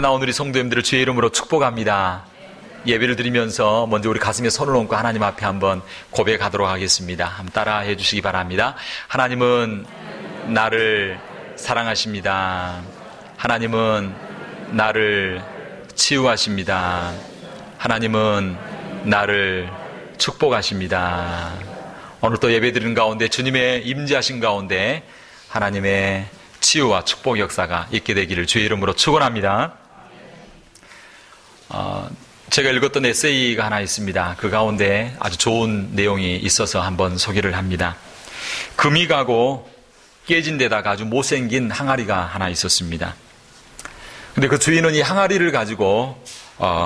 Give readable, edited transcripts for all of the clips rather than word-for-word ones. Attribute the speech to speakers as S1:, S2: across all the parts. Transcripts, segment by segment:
S1: 나온 우리 성도님들을 주의 이름으로 축복합니다. 예배를 드리면서 먼저 우리 가슴에 손을 얹고 하나님 앞에 한번 고백하도록 하겠습니다. 한번 따라해 주시기 바랍니다. 하나님은 나를 사랑하십니다. 하나님은 나를 치유하십니다. 하나님은 나를 축복하십니다. 오늘 또 예배 드리는 가운데 주님의 임재하신 가운데 하나님의 치유와 축복 역사가 있게 되기를 주의 이름으로 축원합니다. 제가 읽었던 에세이가 하나 있습니다. 그 가운데 아주 좋은 내용이 있어서 한번 소개를 합니다. 금이 가고 깨진 데다가 아주 못생긴 항아리가 하나 있었습니다. 근데 그 주인은 이 항아리를 가지고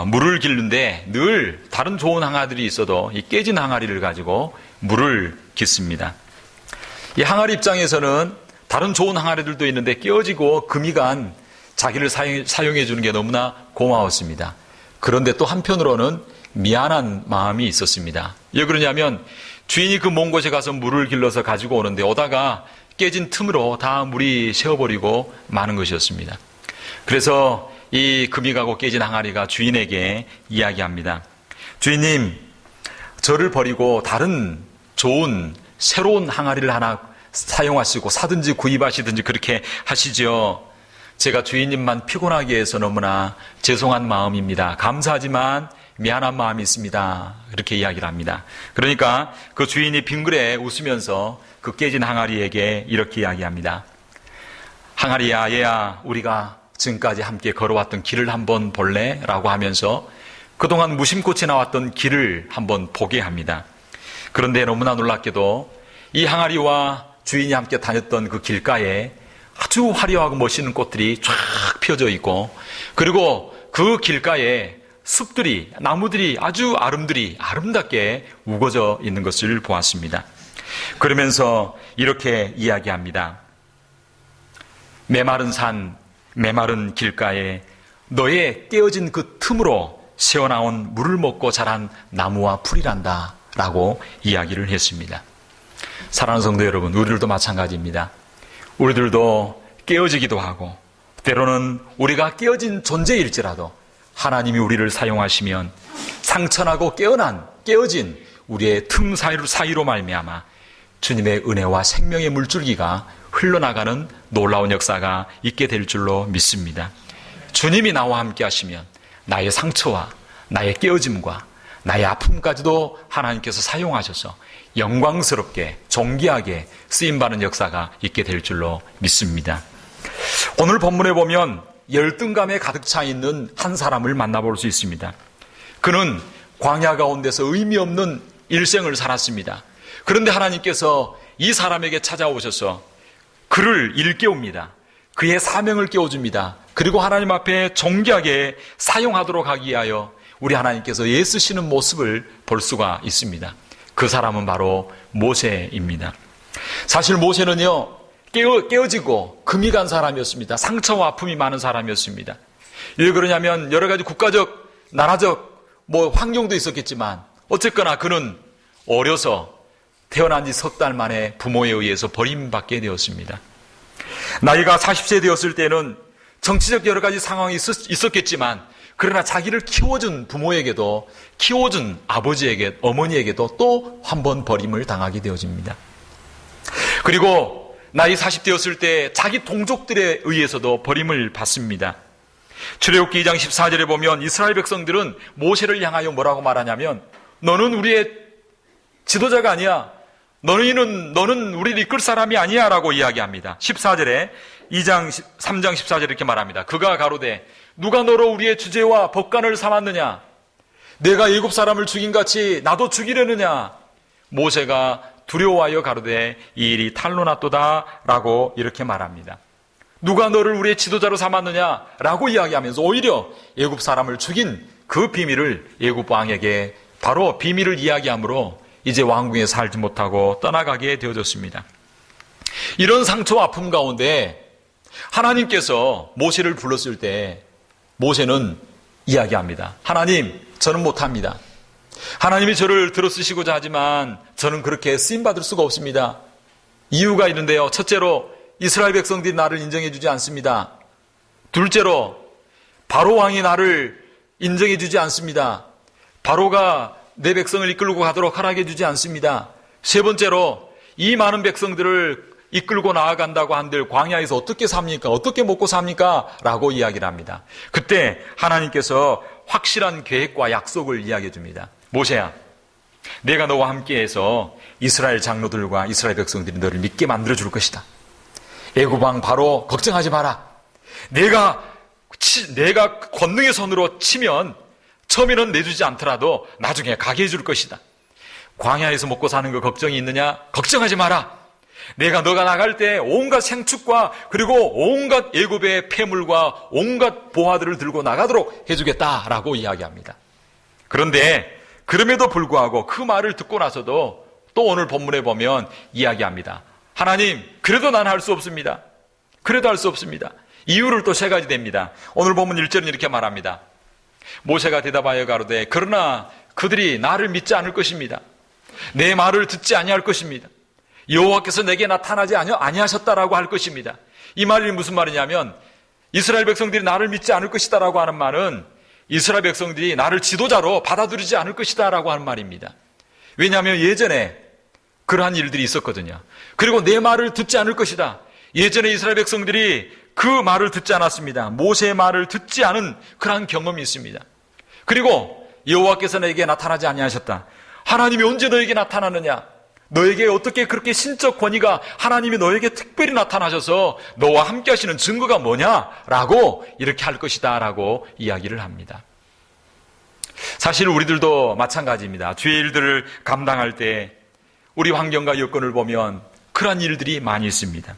S1: 물을 기르는데 늘 다른 좋은 항아리들이 있어도 이 깨진 항아리를 가지고 물을 깃습니다. 이 항아리 입장에서는 다른 좋은 항아리들도 있는데 깨어지고 금이 간 자기를 사용해 주는 게 너무나 고마웠습니다. 그런데 또 한편으로는 미안한 마음이 있었습니다. 왜 그러냐면 주인이 그 먼 곳에 가서 물을 길러서 가지고 오는데 오다가 깨진 틈으로 다 물이 새어버리고 마는 것이었습니다. 그래서 이 금이 가고 깨진 항아리가 주인에게 이야기합니다. 주인님, 저를 버리고 다른 좋은 새로운 항아리를 하나 사용하시고 사든지 구입하시든지 그렇게 하시죠. 제가 주인님만 피곤하게 해서 너무나 죄송한 마음입니다. 감사하지만 미안한 마음이 있습니다. 그렇게 이야기를 합니다. 그러니까 그 주인이 빙그레 웃으면서 그 깨진 항아리에게 이렇게 이야기합니다. 항아리야, 얘야, 우리가 지금까지 함께 걸어왔던 길을 한번 볼래? 라고 하면서 그동안 무심코치 나왔던 길을 한번 보게 합니다. 그런데 너무나 놀랍게도 이 항아리와 주인이 함께 다녔던 그 길가에 아주 화려하고 멋있는 꽃들이 쫙 펴져 있고, 그리고 그 길가에 숲들이, 나무들이 아주 아름답게 우거져 있는 것을 보았습니다. 그러면서 이렇게 이야기합니다. 메마른 산, 메마른 길가에 너의 깨어진 그 틈으로 새어나온 물을 먹고 자란 나무와 풀이란다 라고 이야기를 했습니다. 사랑하는 성도 여러분, 우리들도 마찬가지입니다. 우리들도 깨어지기도 하고 때로는 우리가 깨어진 존재일지라도 하나님이 우리를 사용하시면 상처나고 깨어진 우리의 틈 사이로 말미암아 주님의 은혜와 생명의 물줄기가 흘러나가는 놀라운 역사가 있게 될 줄로 믿습니다. 주님이 나와 함께 하시면 나의 상처와 나의 깨어짐과 나의 아픔까지도 하나님께서 사용하셔서 영광스럽게 존귀하게 쓰임받는 역사가 있게 될 줄로 믿습니다. 오늘 본문에 보면 열등감에 가득 차 있는 한 사람을 만나볼 수 있습니다. 그는 광야 가운데서 의미 없는 일생을 살았습니다. 그런데 하나님께서 이 사람에게 찾아오셔서 그를 일깨웁니다. 그의 사명을 깨워줍니다. 그리고 하나님 앞에 존귀하게 사용하도록 하기 위하여 우리 하나님께서 애쓰시는 모습을 볼 수가 있습니다. 그 사람은 바로 모세입니다. 사실 모세는요, 깨어지고 금이 간 사람이었습니다. 상처와 아픔이 많은 사람이었습니다. 왜 그러냐면 여러 가지 국가적, 나라적 환경도 있었겠지만 어쨌거나 그는 어려서 태어난 지 석 달 만에 부모에 의해서 버림받게 되었습니다. 나이가 40세 되었을 때는 정치적 여러 가지 상황이 있었겠지만 그러나 자기를 키워준 부모에게도, 키워준 아버지에게, 어머니에게도 또 한 번 버림을 당하게 되어집니다. 그리고 나이 40대였을 때 자기 동족들에 의해서도 버림을 받습니다. 출애굽기 2장 14절에 보면 이스라엘 백성들은 모세를 향하여 뭐라고 말하냐면 너는 우리의 지도자가 아니야. 너는 우리를 이끌 사람이 아니야 라고 이야기합니다. 14절에 3장 14절에 이렇게 말합니다. 그가 가로되 누가 너로 우리의 주제와 법관을 삼았느냐? 내가 애굽 사람을 죽인 같이 나도 죽이려느냐? 모세가 두려워하여 가로되 이 일이 탈로 났도다 라고 이렇게 말합니다. 누가 너를 우리의 지도자로 삼았느냐? 라고 이야기하면서 오히려 애굽 사람을 죽인 그 비밀을 애굽 왕에게 바로 비밀을 이야기함으로 이제 왕궁에 살지 못하고 떠나가게 되어졌습니다. 이런 상처와 아픔 가운데 하나님께서 모세를 불렀을 때 모세는 이야기합니다. 하나님, 저는 못합니다. 하나님이 저를 들어쓰시고자 하지만 저는 그렇게 쓰임받을 수가 없습니다. 이유가 있는데요. 첫째로 이스라엘 백성들이 나를 인정해 주지 않습니다. 둘째로 바로 왕이 나를 인정해 주지 않습니다. 바로가 내 백성을 이끌고 가도록 허락해 주지 않습니다. 세 번째로 이 많은 백성들을 이끌고 나아간다고 한들 광야에서 어떻게 삽니까? 어떻게 먹고 삽니까? 라고 이야기를 합니다. 그때 하나님께서 확실한 계획과 약속을 이야기해 줍니다. 모세야, 내가 너와 함께해서 이스라엘 장로들과 이스라엘 백성들이 너를 믿게 만들어 줄 것이다. 애굽 왕 바로 걱정하지 마라. 내가 권능의 손으로 치면 처음에는 내주지 않더라도 나중에 가게 해줄 것이다. 광야에서 먹고 사는 거 걱정이 있느냐? 걱정하지 마라. 내가 너가 나갈 때 온갖 생축과 그리고 온갖 애굽의 폐물과 온갖 보화들을 들고 나가도록 해주겠다라고 이야기합니다. 그런데 그럼에도 불구하고 그 말을 듣고 나서도 또 오늘 본문에 보면 이야기합니다. 하나님, 그래도 난 할 수 없습니다. 그래도 할 수 없습니다. 이유를 또 세 가지 댑니다. 오늘 본문 1절은 이렇게 말합니다. 모세가 대답하여 가로되 그러나 그들이 나를 믿지 않을 것입니다. 내 말을 듣지 아니할 것입니다. 여호와께서 내게 나타나지 아니하셨다라고 할 것입니다. 이 말이 무슨 말이냐면 이스라엘 백성들이 나를 믿지 않을 것이다라고 하는 말은 이스라엘 백성들이 나를 지도자로 받아들이지 않을 것이다라고 하는 말입니다. 왜냐하면 예전에 그러한 일들이 있었거든요. 그리고 내 말을 듣지 않을 것이다. 예전에 이스라엘 백성들이 그 말을 듣지 않았습니다. 모세의 말을 듣지 않은 그러한 경험이 있습니다. 그리고 여호와께서 내게 나타나지 아니하셨다. 하나님이 언제 너에게 나타나느냐? 너에게 어떻게 그렇게 신적 권위가 하나님이 너에게 특별히 나타나셔서 너와 함께 하시는 증거가 뭐냐라고 이렇게 할 것이다 라고 이야기를 합니다. 사실 우리들도 마찬가지입니다. 주의 일들을 감당할 때 우리 환경과 여건을 보면 그러한 일들이 많이 있습니다.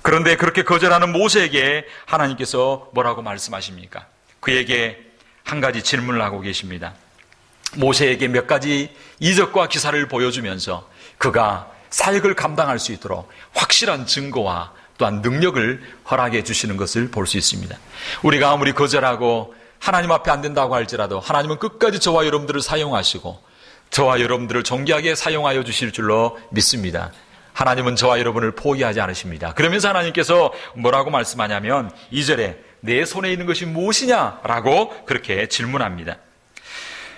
S1: 그런데 그렇게 거절하는 모세에게 하나님께서 뭐라고 말씀하십니까? 그에게 한 가지 질문을 하고 계십니다. 모세에게 몇 가지 이적과 기사를 보여주면서 그가 사역을 감당할 수 있도록 확실한 증거와 또한 능력을 허락해 주시는 것을 볼 수 있습니다. 우리가 아무리 거절하고 하나님 앞에 안 된다고 할지라도 하나님은 끝까지 저와 여러분들을 사용하시고 저와 여러분들을 존귀하게 사용하여 주실 줄로 믿습니다. 하나님은 저와 여러분을 포기하지 않으십니다. 그러면서 하나님께서 뭐라고 말씀하냐면 2절에 내 손에 있는 것이 무엇이냐라고 그렇게 질문합니다.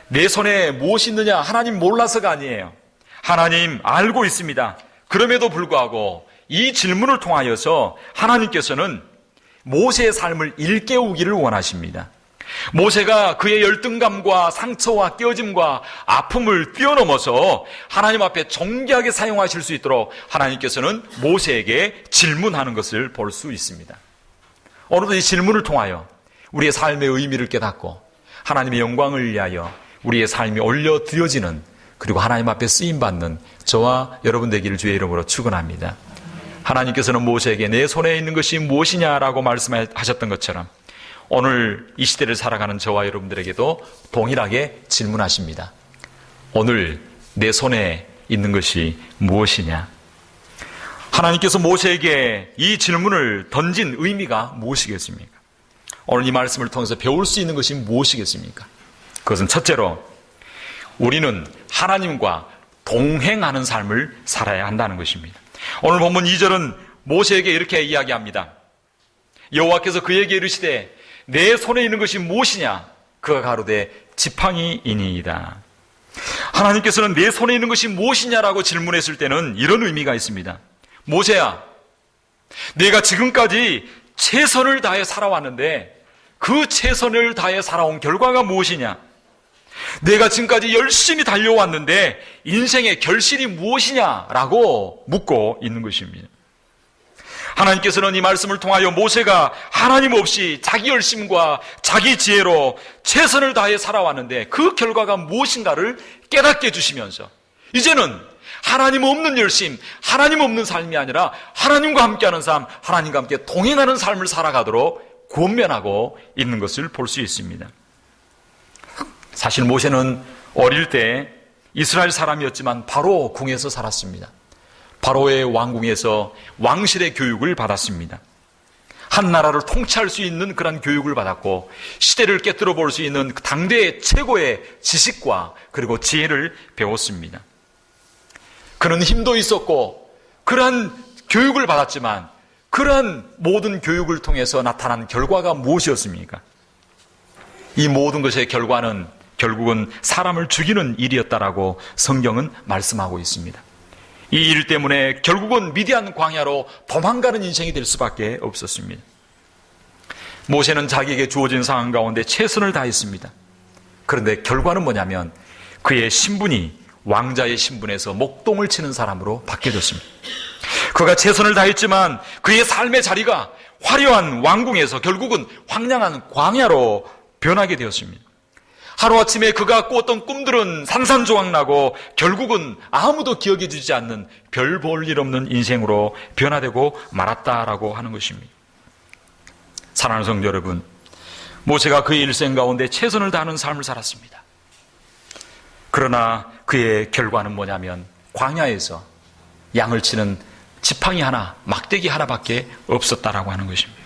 S1: 내 손에 무엇이 있느냐? 하나님 몰라서가 아니에요. 하나님 알고 있습니다. 그럼에도 불구하고 이 질문을 통하여서 하나님께서는 모세의 삶을 일깨우기를 원하십니다. 모세가 그의 열등감과 상처와 깨어짐과 아픔을 뛰어넘어서 하나님 앞에 존귀하게 사용하실 수 있도록 하나님께서는 모세에게 질문하는 것을 볼 수 있습니다. 오늘도 이 질문을 통하여 우리의 삶의 의미를 깨닫고 하나님의 영광을 위하여 우리의 삶이 올려드려지는 그리고 하나님 앞에 쓰임받는 저와 여러분 되기를 주의 이름으로 축원합니다. 하나님께서는 모세에게 내 손에 있는 것이 무엇이냐라고 말씀하셨던 것처럼 오늘 이 시대를 살아가는 저와 여러분들에게도 동일하게 질문하십니다. 오늘 내 손에 있는 것이 무엇이냐? 하나님께서 모세에게 이 질문을 던진 의미가 무엇이겠습니까? 오늘 이 말씀을 통해서 배울 수 있는 것이 무엇이겠습니까? 그것은 첫째로 우리는 하나님과 동행하는 삶을 살아야 한다는 것입니다. 오늘 본문 2절은 모세에게 이렇게 이야기합니다. 여호와께서 그에게 이르시되 내 손에 있는 것이 무엇이냐? 그가 가로되 지팡이이니이다. 하나님께서는 내 손에 있는 것이 무엇이냐라고 질문했을 때는 이런 의미가 있습니다. 모세야, 내가 지금까지 최선을 다해 살아왔는데 그 최선을 다해 살아온 결과가 무엇이냐? 내가 지금까지 열심히 달려왔는데 인생의 결실이 무엇이냐라고 묻고 있는 것입니다. 하나님께서는 이 말씀을 통하여 모세가 하나님 없이 자기 열심과 자기 지혜로 최선을 다해 살아왔는데 그 결과가 무엇인가를 깨닫게 해주시면서 이제는 하나님 없는 열심, 하나님 없는 삶이 아니라 하나님과 함께하는 삶, 하나님과 함께 동행하는 삶을 살아가도록 권면하고 있는 것을 볼 수 있습니다. 사실 모세는 어릴 때 이스라엘 사람이었지만 바로 궁에서 살았습니다. 바로의 왕궁에서 왕실의 교육을 받았습니다. 한 나라를 통치할 수 있는 그런 교육을 받았고 시대를 깨뜨려 볼 수 있는 당대의 최고의 지식과 그리고 지혜를 배웠습니다. 그는 힘도 있었고 그러한 교육을 받았지만 그러한 모든 교육을 통해서 나타난 결과가 무엇이었습니까? 이 모든 것의 결과는 결국은 사람을 죽이는 일이었다라고 성경은 말씀하고 있습니다. 이 일 때문에 결국은 미디안 광야로 도망가는 인생이 될 수밖에 없었습니다. 모세는 자기에게 주어진 상황 가운데 최선을 다했습니다. 그런데 결과는 뭐냐면 그의 신분이 왕자의 신분에서 목동을 치는 사람으로 바뀌어졌습니다. 그가 최선을 다했지만 그의 삶의 자리가 화려한 왕궁에서 결국은 황량한 광야로 변하게 되었습니다. 하루아침에 그가 꾸었던 꿈들은 산산조각나고 결국은 아무도 기억해 주지 않는 별 볼 일 없는 인생으로 변화되고 말았다라고 하는 것입니다. 사랑하는 성도 여러분, 모세가 그의 일생 가운데 최선을 다하는 삶을 살았습니다. 그러나 그의 결과는 뭐냐면 광야에서 양을 치는 지팡이 하나, 막대기 하나밖에 없었다라고 하는 것입니다.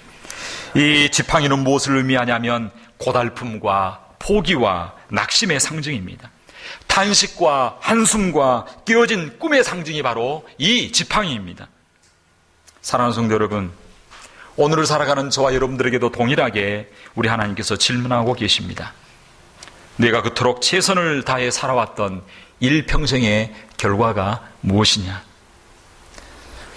S1: 이 지팡이는 무엇을 의미하냐면 고달픔과 포기와 낙심의 상징입니다. 탄식과 한숨과 깨어진 꿈의 상징이 바로 이 지팡이입니다. 사랑하는 성도 여러분, 오늘을 살아가는 저와 여러분들에게도 동일하게 우리 하나님께서 질문하고 계십니다. 내가 그토록 최선을 다해 살아왔던 일평생의 결과가 무엇이냐?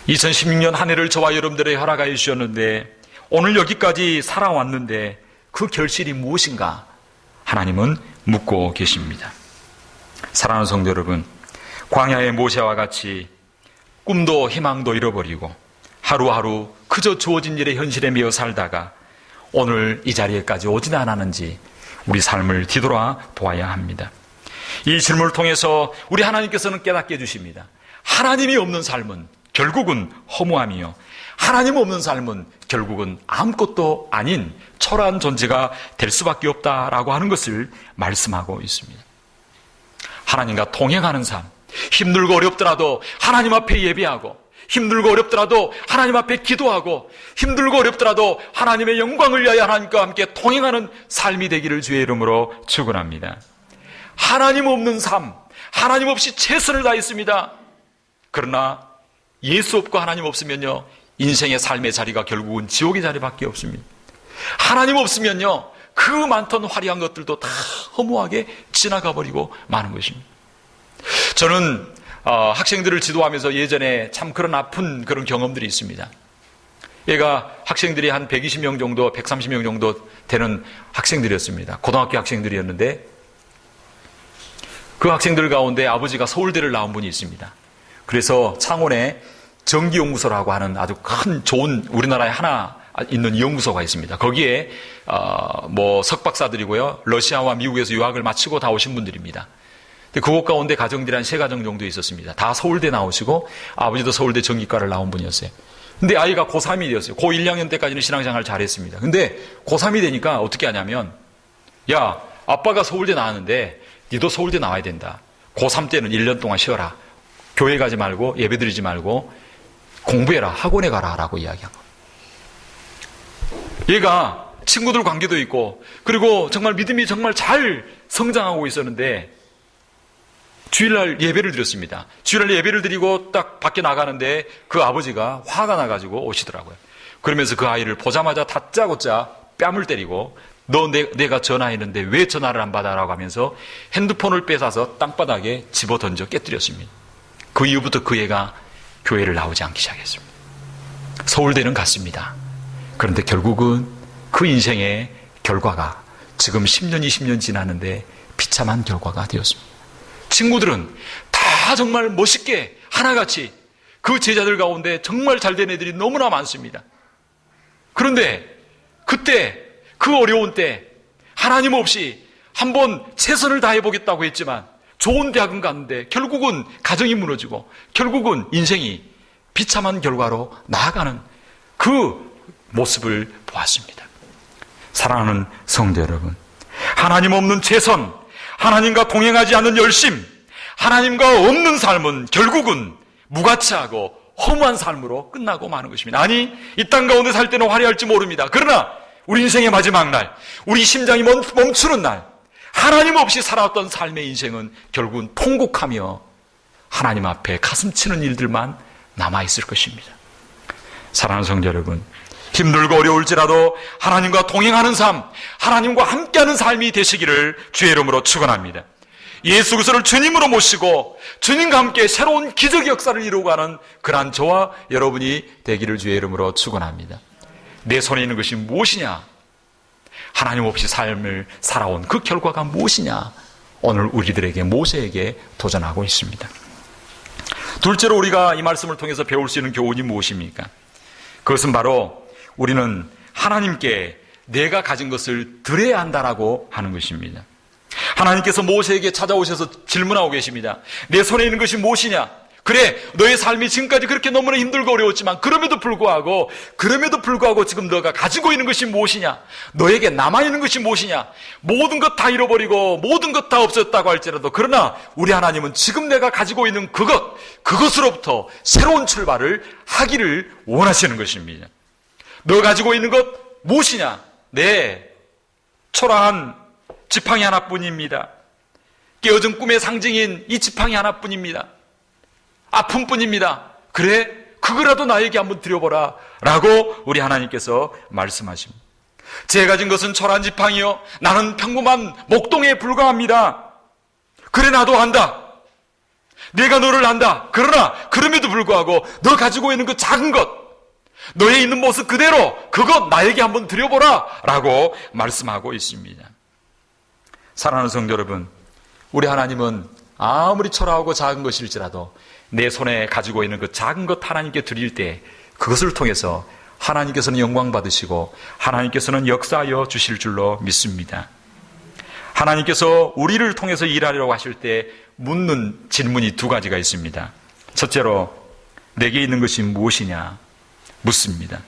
S1: 2016년 한 해를 저와 여러분들의 허락하여 주셨는데 오늘 여기까지 살아왔는데 그 결실이 무엇인가? 하나님은 묻고 계십니다. 사랑하는 성도 여러분, 광야의 모세와 같이 꿈도 희망도 잃어버리고 하루하루 그저 주어진 일의 현실에 매여 살다가 오늘 이 자리에까지 오지는 않았는지 우리 삶을 뒤돌아 보아야 합니다. 이 질문을 통해서 우리 하나님께서는 깨닫게 해주십니다. 하나님이 없는 삶은 결국은 허무함이요, 하나님 없는 삶은 결국은 아무것도 아닌 초라한 존재가 될 수밖에 없다라고 하는 것을 말씀하고 있습니다. 하나님과 동행하는 삶, 힘들고 어렵더라도 하나님 앞에 예배하고, 힘들고 어렵더라도 하나님 앞에 기도하고, 힘들고 어렵더라도 하나님의 영광을 위하여 하나님과 함께 동행하는 삶이 되기를 주의 이름으로 축원합니다. 하나님 없는 삶, 하나님 없이 최선을 다했습니다. 그러나 예수 없고 하나님 없으면요, 인생의 삶의 자리가 결국은 지옥의 자리밖에 없습니다. 하나님 없으면요, 그 많던 화려한 것들도 다 허무하게 지나가 버리고 마는 것입니다. 저는 학생들을 지도하면서 예전에 참 그런 아픈 그런 경험들이 있습니다. 얘가 학생들이 한 120명 정도, 130명 정도 되는 학생들이었습니다. 고등학교 학생들이었는데 그 학생들 가운데 아버지가 서울대를 나온 분이 있습니다. 그래서 창원에 정기연구소라고 하는 아주 큰 좋은 우리나라에 하나 있는 연구소가 있습니다. 거기에 석박사들이고요, 러시아와 미국에서 유학을 마치고 다 오신 분들입니다. 그곳 가운데 가정들이 한 3가정 정도 있었습니다. 다 서울대 나오시고 아버지도 서울대 전기과를 나온 분이었어요. 근데 아이가 고3이 되었어요. 고1, 2학년 때까지는 신앙생활 잘했습니다. 근데 고3이 되니까 어떻게 하냐면, 야, 아빠가 서울대 나왔는데 니도 서울대 나와야 된다. 고3 때는 1년 동안 쉬어라. 교회 가지 말고 예배 드리지 말고 공부해라. 학원에 가라 라고 이야기한 거예요. 얘가 친구들 관계도 있고 그리고 정말 믿음이 정말 잘 성장하고 있었는데 주일날 예배를 드렸습니다. 주일날 예배를 드리고 딱 밖에 나가는데 그 아버지가 화가 나가지고 오시더라고요. 그러면서 그 아이를 보자마자 다짜고짜 뺨을 때리고 내가 전화했는데 왜 전화를 안 받아라고 하면서 핸드폰을 뺏어서 땅바닥에 집어 던져 깨뜨렸습니다. 그 이후부터 그 애가 교회를 나오지 않기 시작했습니다. 서울대는 갔습니다. 그런데 결국은 그 인생의 결과가 지금 10년, 20년 지났는데 비참한 결과가 되었습니다. 친구들은 다 정말 멋있게 하나같이 그 제자들 가운데 정말 잘된 애들이 너무나 많습니다. 그런데 그때 그 어려운 때 하나님 없이 한번 최선을 다해보겠다고 했지만 좋은 대학은 갔는데 결국은 가정이 무너지고 결국은 인생이 비참한 결과로 나아가는 그 모습을 보았습니다. 사랑하는 성도 여러분, 하나님 없는 최선, 하나님과 동행하지 않는 열심, 하나님과 없는 삶은 결국은 무가치하고 허무한 삶으로 끝나고 마는 것입니다. 아니, 이 땅 가운데 살 때는 화려할지 모릅니다. 그러나 우리 인생의 마지막 날, 우리 심장이 멈추는 날, 하나님 없이 살아왔던 삶의 인생은 결국은 통곡하며 하나님 앞에 가슴 치는 일들만 남아있을 것입니다. 사랑하는 성도 여러분, 힘들고 어려울지라도 하나님과 동행하는 삶, 하나님과 함께하는 삶이 되시기를 주의 이름으로 축원합니다. 예수 그리스도를 주님으로 모시고 주님과 함께 새로운 기적 역사를 이루고 가는 그러한 저와 여러분이 되기를 주의 이름으로 축원합니다. 내 손에 있는 것이 무엇이냐? 하나님 없이 삶을 살아온 그 결과가 무엇이냐? 오늘 우리들에게, 모세에게 도전하고 있습니다. 둘째로 우리가 이 말씀을 통해서 배울 수 있는 교훈이 무엇입니까? 그것은 바로 우리는 하나님께 내가 가진 것을 드려야 한다라고 하는 것입니다. 하나님께서 모세에게 찾아오셔서 질문하고 계십니다. 내 손에 있는 것이 무엇이냐? 그래, 너의 삶이 지금까지 그렇게 너무나 힘들고 어려웠지만 그럼에도 불구하고 지금 너가 가지고 있는 것이 무엇이냐? 너에게 남아있는 것이 무엇이냐? 모든 것 다 잃어버리고 모든 것 다 없었다고 할지라도, 그러나 우리 하나님은 지금 내가 가지고 있는 그것으로부터 새로운 출발을 하기를 원하시는 것입니다. 너 가지고 있는 것 무엇이냐? 네, 초라한 지팡이 하나뿐입니다. 깨어진 꿈의 상징인 이 지팡이 하나뿐입니다. 아픔뿐입니다. 그래, 그거라도 나에게 한번 드려보라 라고 우리 하나님께서 말씀하십니다. 제가 가진 것은 초라한 지팡이요, 나는 평범한 목동에 불과합니다. 그래, 나도 안다. 내가 너를 안다. 그러나 그럼에도 불구하고 너 가지고 있는 그 작은 것, 너의 있는 모습 그대로 그것 나에게 한번 드려보라 라고 말씀하고 있습니다. 사랑하는 성도 여러분, 우리 하나님은 아무리 초라하고 작은 것일지라도 내 손에 가지고 있는 그 작은 것 하나님께 드릴 때 그것을 통해서 하나님께서는 영광 받으시고 하나님께서는 역사하여 주실 줄로 믿습니다. 하나님께서 우리를 통해서 일하려고 하실 때 묻는 질문이 두 가지가 있습니다. 첫째로, 내게 있는 것이 무엇이냐 묻습니다.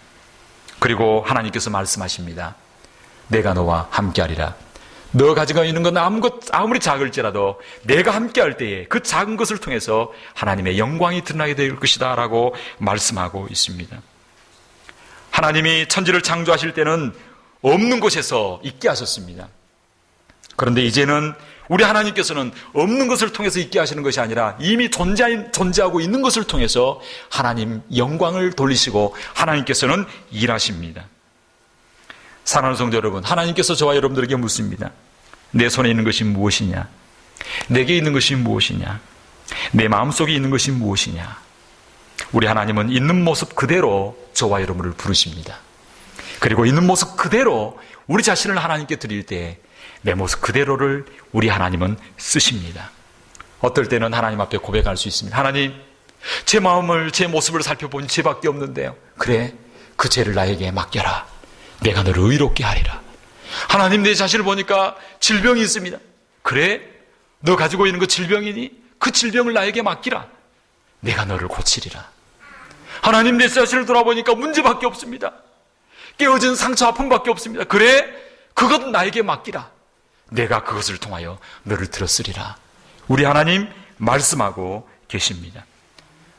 S1: 그리고 하나님께서 말씀하십니다. 내가 너와 함께하리라. 너 가지고 있는 건 아무리 작을지라도 내가 함께할 때에 그 작은 것을 통해서 하나님의 영광이 드러나게 될 것이다 라고 말씀하고 있습니다. 하나님이 천지를 창조하실 때는 없는 곳에서 있게 하셨습니다. 그런데 이제는 우리 하나님께서는 없는 것을 통해서 있게 하시는 것이 아니라 이미 존재하고 있는 것을 통해서 하나님 영광을 돌리시고 하나님께서는 일하십니다. 사랑하는 성도 여러분, 하나님께서 저와 여러분들에게 묻습니다. 내 손에 있는 것이 무엇이냐? 내게 있는 것이 무엇이냐? 내 마음속에 있는 것이 무엇이냐? 우리 하나님은 있는 모습 그대로 저와 여러분을 부르십니다. 그리고 있는 모습 그대로 우리 자신을 하나님께 드릴 때 내 모습 그대로를 우리 하나님은 쓰십니다. 어떨 때는 하나님 앞에 고백할 수 있습니다. 하나님, 제 마음을, 제 모습을 살펴본 죄밖에 없는데요. 그래, 그 죄를 나에게 맡겨라. 내가 너를 의롭게 하리라. 하나님, 내 자신을 보니까 질병이 있습니다. 그래, 너 가지고 있는 그 질병이니 그 질병을 나에게 맡기라. 내가 너를 고치리라. 하나님, 내 자신을 돌아보니까 문제밖에 없습니다. 깨어진 상처 아픔밖에 없습니다. 그래, 그것은 나에게 맡기라. 내가 그것을 통하여 너를 들었으리라. 우리 하나님 말씀하고 계십니다.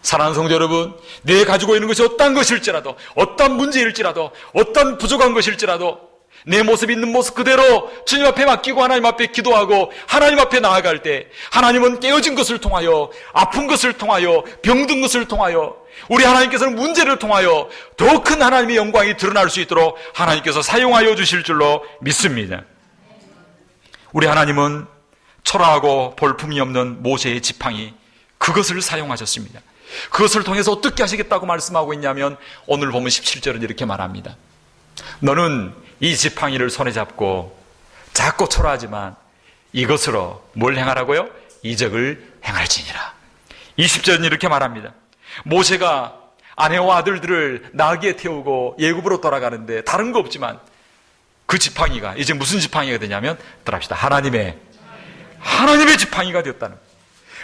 S1: 사랑하는 성도 여러분, 내 가지고 있는 것이 어떤 것일지라도, 어떤 문제일지라도, 어떤 부족한 것일지라도 내 모습 있는 모습 그대로 주님 앞에 맡기고 하나님 앞에 기도하고 하나님 앞에 나아갈 때 하나님은 깨어진 것을 통하여, 아픈 것을 통하여, 병든 것을 통하여, 우리 하나님께서는 문제를 통하여 더 큰 하나님의 영광이 드러날 수 있도록 하나님께서 사용하여 주실 줄로 믿습니다. 우리 하나님은 초라하고 볼품이 없는 모세의 지팡이, 그것을 사용하셨습니다. 그것을 통해서 어떻게 하시겠다고 말씀하고 있냐면 오늘 보면 17절은 이렇게 말합니다. 너는 이 지팡이를 손에 잡고 작고 초라하지만 이것으로 뭘 행하라고요? 이적을 행할지니라. 20절은 이렇게 말합니다. 모세가 아내와 아들들을 나귀에 태우고 애굽으로 돌아가는데 다른 거 없지만 그 지팡이가 이제 무슨 지팡이가 되냐면, 따라합시다, 하나님의 지팡이가 되었다는 거예요.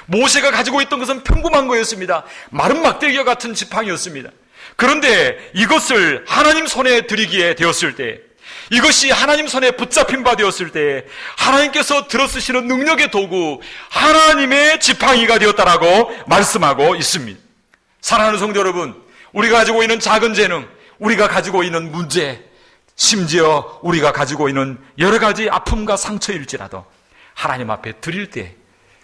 S1: 모세가 가지고 있던 것은 평범한 거였습니다. 마른 막대기와 같은 지팡이였습니다. 그런데 이것을 하나님 손에 드리기에 되었을 때, 이것이 하나님 손에 붙잡힌 바 되었을 때 하나님께서 들어쓰시는 능력의 도구, 하나님의 지팡이가 되었다라고 말씀하고 있습니다. 사랑하는 성도 여러분, 우리가 가지고 있는 작은 재능, 우리가 가지고 있는 문제, 심지어 우리가 가지고 있는 여러 가지 아픔과 상처일지라도 하나님 앞에 드릴 때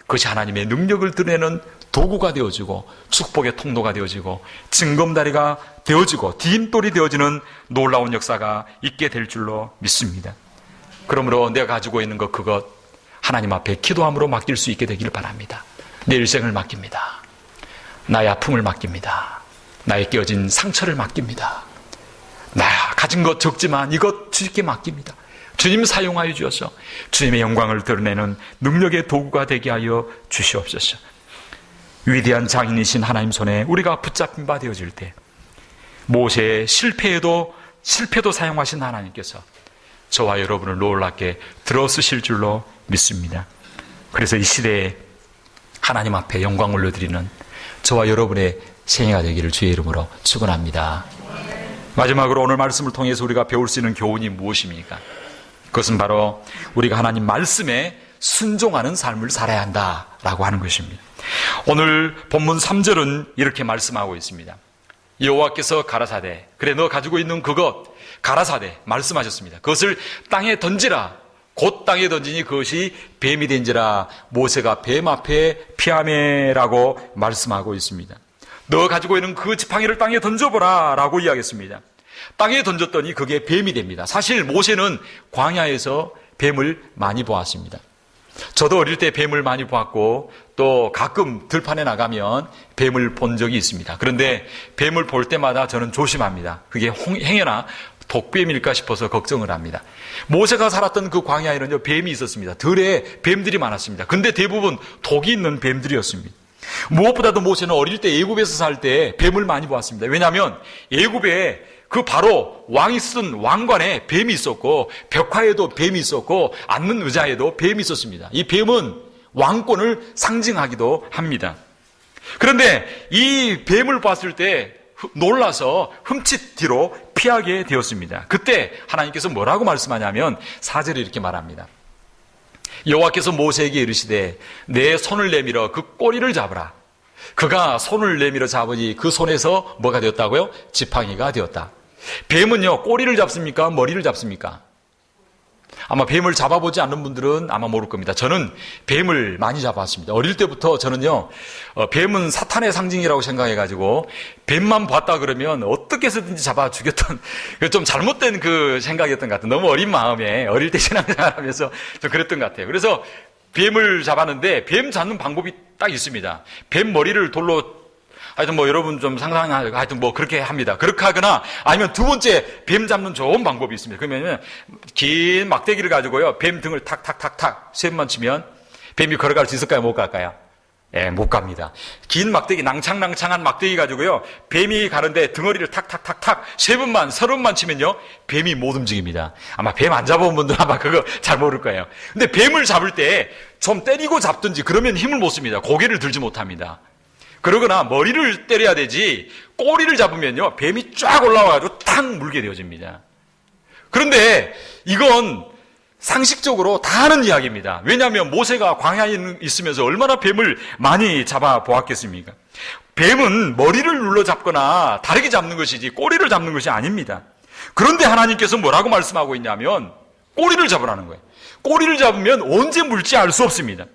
S1: 그것이 하나님의 능력을 드러내는 도구가 되어지고 축복의 통로가 되어지고 징검다리가 되어지고 디딤돌이 되어지는 놀라운 역사가 있게 될 줄로 믿습니다. 그러므로 내가 가지고 있는 그것 하나님 앞에 기도함으로 맡길 수 있게 되기를 바랍니다. 내 일생을 맡깁니다. 나의 아픔을 맡깁니다. 나의 깨어진 상처를 맡깁니다. 나 가진 것 적지만 이것 주님께 맡깁니다. 주님 사용하여 주셔서 주님의 영광을 드러내는 능력의 도구가 되게 하여 주시옵소서. 위대한 장인이신 하나님 손에 우리가 붙잡힌 바 되어질 때 모세의 실패도 사용하신 하나님께서 저와 여러분을 놀랍게 들어쓰실 줄로 믿습니다. 그래서 이 시대에 하나님 앞에 영광 올려드리는 저와 여러분의 생애가 되기를 주의 이름으로 축원합니다. 마지막으로 오늘 말씀을 통해서 우리가 배울 수 있는 교훈이 무엇입니까? 그것은 바로 우리가 하나님 말씀에 순종하는 삶을 살아야 한다라고 하는 것입니다. 오늘 본문 3절은 이렇게 말씀하고 있습니다. 여호와께서 가라사대, 그래 너 가지고 있는 그것 가라사대 말씀하셨습니다. 그것을 땅에 던지라. 곧 땅에 던지니 그것이 뱀이 된지라. 모세가 뱀 앞에 피하매라고 말씀하고 있습니다. 너 가지고 있는 그 지팡이를 땅에 던져보라 라고 이야기했습니다. 땅에 던졌더니 그게 뱀이 됩니다. 사실 모세는 광야에서 뱀을 많이 보았습니다. 저도 어릴 때 뱀을 많이 보았고 또 가끔 들판에 나가면 뱀을 본 적이 있습니다. 그런데 뱀을 볼 때마다 저는 조심합니다. 그게 행여나 독뱀일까 싶어서 걱정을 합니다. 모세가 살았던 그 광야에는요, 뱀이 있었습니다. 들에 뱀들이 많았습니다. 근데 대부분 독이 있는 뱀들이었습니다. 무엇보다도 모세는 어릴 때 애굽에서 살 때 뱀을 많이 보았습니다. 왜냐하면 애굽에 그 바로 왕이 쓴 왕관에 뱀이 있었고 벽화에도 뱀이 있었고 앉는 의자에도 뱀이 있었습니다. 이 뱀은 왕권을 상징하기도 합니다. 그런데 이 뱀을 봤을 때 놀라서 흠칫 뒤로 피하게 되었습니다. 그때 하나님께서 뭐라고 말씀하냐면 4절에 이렇게 말합니다. 여호와께서 모세에게 이르시되 내 손을 내밀어 그 꼬리를 잡으라. 그가 손을 내밀어 잡으니 그 손에서 뭐가 되었다고요? 지팡이가 되었다. 뱀은요, 꼬리를 잡습니까? 머리를 잡습니까? 아마 뱀을 잡아보지 않는 분들은 아마 모를 겁니다. 저는 뱀을 많이 잡아왔습니다. 어릴 때부터 저는요, 뱀은 사탄의 상징이라고 생각해가지고 뱀만 봤다 그러면 어떻게 해서든지 잡아 죽였던 좀 잘못된 그 생각이었던 것 같아요. 너무 어린 마음에 어릴 때 신앙생활하면서 좀 그랬던 것 같아요. 그래서 뱀을 잡았는데 뱀 잡는 방법이 딱 있습니다. 뱀 머리를 돌로 하여튼 뭐 여러분 좀 상상하고 하여튼 뭐 그렇게 합니다. 그렇게 하거나 아니면 두 번째 뱀 잡는 좋은 방법이 있습니다. 그러면 긴 막대기를 가지고요. 뱀 등을 탁탁탁탁 세 번만 치면 뱀이 걸어갈 수 있을까요? 못 갈까요? 예, 못 갑니다. 긴 막대기, 낭창낭창한 막대기 가지고요. 뱀이 가는데 등어리를 탁탁탁탁 세 번만, 30번만 치면요. 뱀이 못 움직입니다. 아마 뱀 안 잡아본 분들은 아마 그거 잘 모를 거예요. 근데 뱀을 잡을 때 좀 때리고 잡든지 그러면 힘을 못 씁니다. 고개를 들지 못합니다. 그러거나 머리를 때려야 되지 꼬리를 잡으면요 뱀이 쫙 올라와가지고 탁 물게 되어집니다. 그런데 이건 상식적으로 다 하는 이야기입니다. 왜냐하면 모세가 광야에 있으면서 얼마나 뱀을 많이 잡아보았겠습니까? 뱀은 머리를 눌러 잡거나 다르게 잡는 것이지 꼬리를 잡는 것이 아닙니다. 그런데 하나님께서 뭐라고 말씀하고 있냐면 꼬리를 잡으라는 거예요. 꼬리를 잡으면 언제 물지 알 수 없습니다.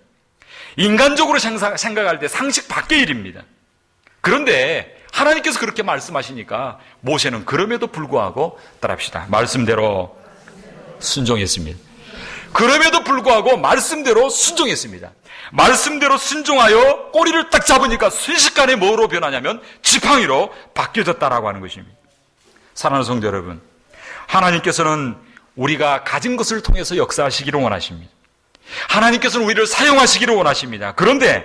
S1: 인간적으로 생각할 때 상식 밖의 일입니다. 그런데 하나님께서 그렇게 말씀하시니까 모세는 그럼에도 불구하고 따라합시다. 말씀대로 순종했습니다. 그럼에도 불구하고 말씀대로 순종했습니다. 말씀대로 순종하여 꼬리를 딱 잡으니까 순식간에 뭐로 변하냐면 지팡이로 바뀌어졌다라고 하는 것입니다. 사랑하는 성도 여러분, 하나님께서는 우리가 가진 것을 통해서 역사하시기를 원하십니다. 하나님께서는 우리를 사용하시기를 원하십니다. 그런데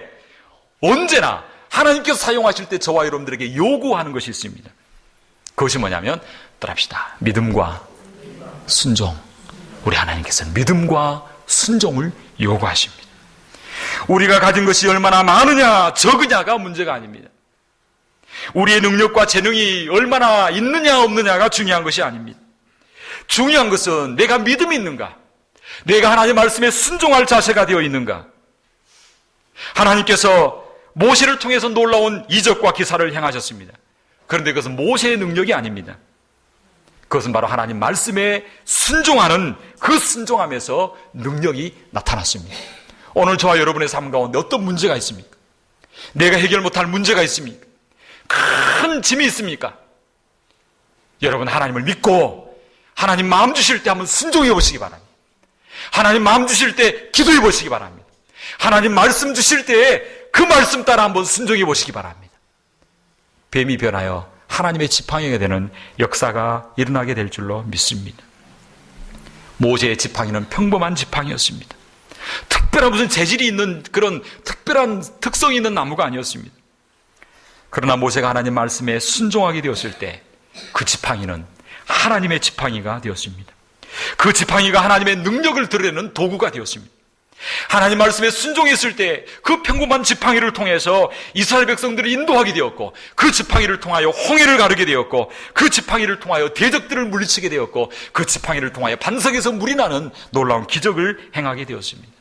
S1: 언제나 하나님께서 사용하실 때 저와 여러분들에게 요구하는 것이 있습니다. 그것이 뭐냐면 따라합시다. 믿음과 순종. 우리 하나님께서는 믿음과 순종을 요구하십니다. 우리가 가진 것이 얼마나 많으냐 적으냐가 문제가 아닙니다. 우리의 능력과 재능이 얼마나 있느냐 없느냐가 중요한 것이 아닙니다. 중요한 것은 내가 믿음이 있는가, 내가 하나님의 말씀에 순종할 자세가 되어 있는가. 하나님께서 모세를 통해서 놀라운 이적과 기사를 행하셨습니다. 그런데 그것은 모세의 능력이 아닙니다. 그것은 바로 하나님 말씀에 순종하는 그 순종함에서 능력이 나타났습니다. 오늘 저와 여러분의 삶 가운데 어떤 문제가 있습니까? 내가 해결 못할 문제가 있습니까? 큰 짐이 있습니까? 여러분, 하나님을 믿고 하나님 마음 주실 때 한번 순종해 보시기 바랍니다. 하나님 마음 주실 때 기도해 보시기 바랍니다. 하나님 말씀 주실 때에 그 말씀 따라 한번 순종해 보시기 바랍니다. 뱀이 변하여 하나님의 지팡이가 되는 역사가 일어나게 될 줄로 믿습니다. 모세의 지팡이는 평범한 지팡이였습니다. 특별한 무슨 재질이 있는 그런 특별한 특성이 있는 나무가 아니었습니다. 그러나 모세가 하나님 말씀에 순종하게 되었을 때 그 지팡이는 하나님의 지팡이가 되었습니다. 그 지팡이가 하나님의 능력을 드러내는 도구가 되었습니다. 하나님 말씀에 순종했을 때 그 평범한 지팡이를 통해서 이스라엘 백성들을 인도하게 되었고, 그 지팡이를 통하여 홍해를 가르게 되었고, 그 지팡이를 통하여 대적들을 물리치게 되었고, 그 지팡이를 통하여 반석에서 물이 나는 놀라운 기적을 행하게 되었습니다.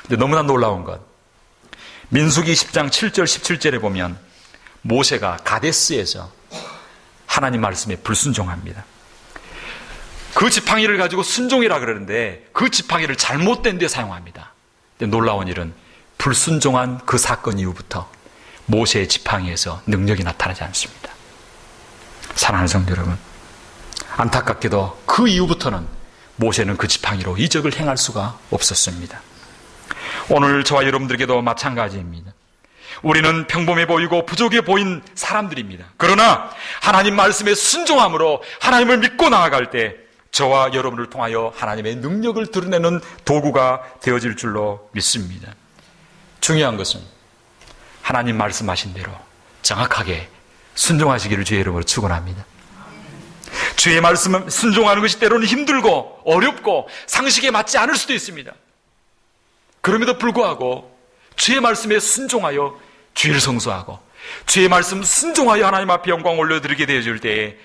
S1: 근데 너무나 놀라운 건 민수기 10장 7절 17절에 보면 모세가 가데스에서 하나님 말씀에 불순종합니다. 그 지팡이를 가지고 순종이라 그러는데 그 지팡이를 잘못된 데 사용합니다. 근데 놀라운 일은 불순종한 그 사건 이후부터 모세의 지팡이에서 능력이 나타나지 않습니다. 사랑하는 성도 여러분, 안타깝게도 그 이후부터는 모세는 그 지팡이로 이적을 행할 수가 없었습니다. 오늘 저와 여러분들에게도 마찬가지입니다. 우리는 평범해 보이고 부족해 보인 사람들입니다. 그러나 하나님 말씀에 순종함으로 하나님을 믿고 나아갈 때 저와 여러분을 통하여 하나님의 능력을 드러내는 도구가 되어질 줄로 믿습니다. 중요한 것은 하나님 말씀하신 대로 정확하게 순종하시기를 주의 이름으로 축원합니다. 주의 말씀 순종하는 것이 때로는 힘들고 어렵고 상식에 맞지 않을 수도 있습니다. 그럼에도 불구하고 주의 말씀에 순종하여 주의를 성수하고 주의 말씀 순종하여 하나님 앞에 영광 올려드리게 되어질 때에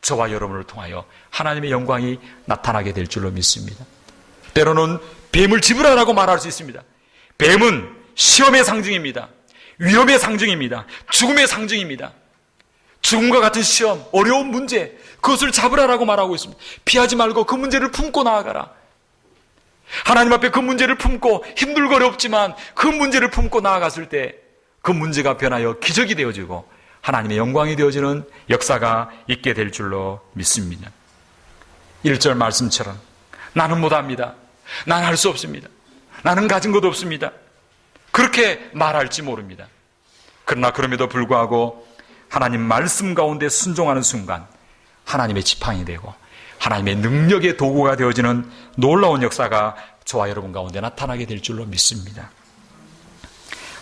S1: 저와 여러분을 통하여 하나님의 영광이 나타나게 될 줄로 믿습니다. 때로는 뱀을 집으라라고 말할 수 있습니다. 뱀은 시험의 상징입니다. 위험의 상징입니다. 죽음의 상징입니다. 죽음과 같은 시험, 어려운 문제, 그것을 잡으라라고 말하고 있습니다. 피하지 말고 그 문제를 품고 나아가라. 하나님 앞에 그 문제를 품고 힘들고 어렵지만 그 문제를 품고 나아갔을 때 그 문제가 변하여 기적이 되어지고 하나님의 영광이 되어지는 역사가 있게 될 줄로 믿습니다. 1절 말씀처럼 나는 못합니다. 나는 할 수 없습니다. 나는 가진 것도 없습니다. 그렇게 말할지 모릅니다. 그러나 그럼에도 불구하고 하나님 말씀 가운데 순종하는 순간 하나님의 지팡이 되고 하나님의 능력의 도구가 되어지는 놀라운 역사가 저와 여러분 가운데 나타나게 될 줄로 믿습니다.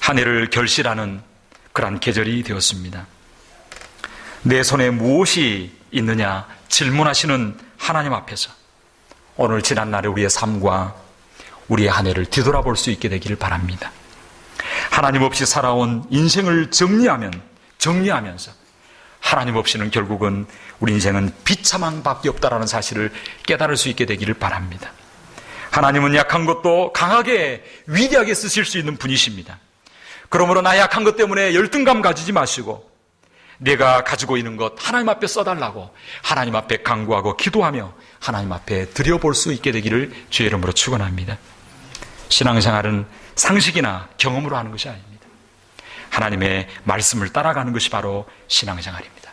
S1: 한 해를 결실하는 그러한 계절이 되었습니다. 내 손에 무엇이 있느냐 질문하시는 하나님 앞에서 오늘 지난날의 우리의 삶과 우리의 한 해를 뒤돌아볼 수 있게 되기를 바랍니다. 하나님 없이 살아온 인생을 정리하면서 하나님 없이는 결국은 우리 인생은 비참함밖에 없다라는 사실을 깨달을 수 있게 되기를 바랍니다. 하나님은 약한 것도 강하게 위대하게 쓰실 수 있는 분이십니다. 그러므로 나 약한 것 때문에 열등감 가지지 마시고 내가 가지고 있는 것 하나님 앞에 써달라고 하나님 앞에 간구하고 기도하며 하나님 앞에 드려볼 수 있게 되기를 주의 이름으로 축원합니다. 신앙생활은 상식이나 경험으로 하는 것이 아닙니다. 하나님의 말씀을 따라가는 것이 바로 신앙생활입니다.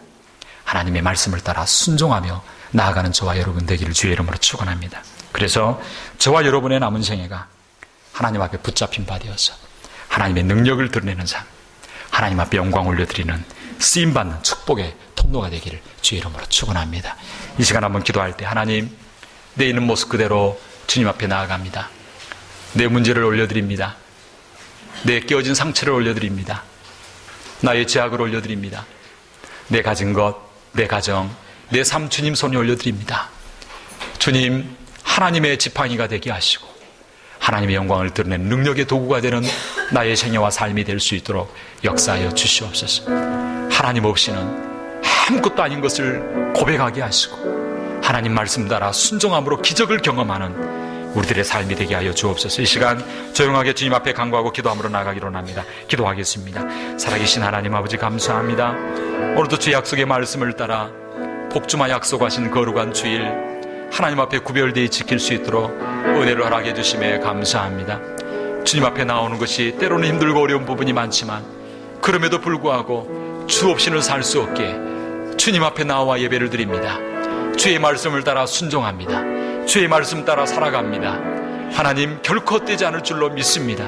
S1: 하나님의 말씀을 따라 순종하며 나아가는 저와 여러분 되기를 주의 이름으로 축원합니다. 그래서 저와 여러분의 남은 생애가 하나님 앞에 붙잡힌 바 되어서 하나님의 능력을 드러내는 삶, 하나님 앞에 영광 올려드리는 쓰임받는 축복의 통로가 되기를 주의 이름으로 축원합니다. 이 시간 한번 기도할 때 하나님, 내 있는 모습 그대로 주님 앞에 나아갑니다. 내 문제를 올려드립니다. 내 깨어진 상처를 올려드립니다. 나의 죄악을 올려드립니다. 내 가진 것, 내 가정, 내 삶 주님 손에 올려드립니다. 주님, 하나님의 지팡이가 되게 하시고 하나님의 영광을 드러내는 능력의 도구가 되는 나의 생애와 삶이 될 수 있도록 역사하여 주시옵소서. 하나님 없이는 아무것도 아닌 것을 고백하게 하시고 하나님 말씀 따라 순종함으로 기적을 경험하는 우리들의 삶이 되게 하여 주옵소서. 이 시간 조용하게 주님 앞에 간구하고 기도함으로 나가기로 합니다. 기도하겠습니다. 살아계신 하나님 아버지 감사합니다. 오늘도 주의 약속의 말씀을 따라 복주마 약속하신 거룩한 주일 하나님 앞에 구별되어 지킬 수 있도록 은혜를 허락해 주심에 감사합니다. 주님 앞에 나오는 것이 때로는 힘들고 어려운 부분이 많지만 그럼에도 불구하고 주 없이는 살 수 없게 주님 앞에 나와 예배를 드립니다. 주의 말씀을 따라 순종합니다. 주의 말씀 따라 살아갑니다. 하나님 결코 헛되지 않을 줄로 믿습니다.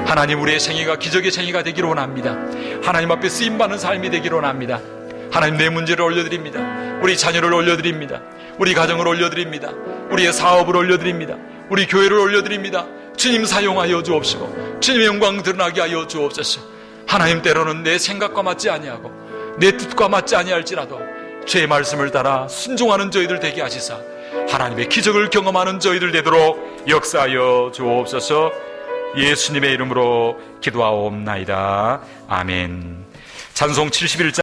S1: 하나님, 우리의 생애가 기적의 생애가 되기를 원합니다. 하나님 앞에 쓰임받는 삶이 되기를 원합니다. 하나님, 내 문제를 올려드립니다. 우리 자녀를 올려드립니다. 우리 가정을 올려드립니다. 우리의 사업을 올려드립니다. 우리 교회를 올려드립니다. 주님 사용하여 주옵시고 주님의 영광 드러나게 하여 주옵소서. 하나님, 때로는 내 생각과 맞지 아니하고 내 뜻과 맞지 아니할지라도 주의 말씀을 따라 순종하는 저희들 되게 하시사 하나님의 기적을 경험하는 저희들 되도록 역사하여 주옵소서. 예수님의 이름으로 기도하옵나이다. 아멘. 찬송 71장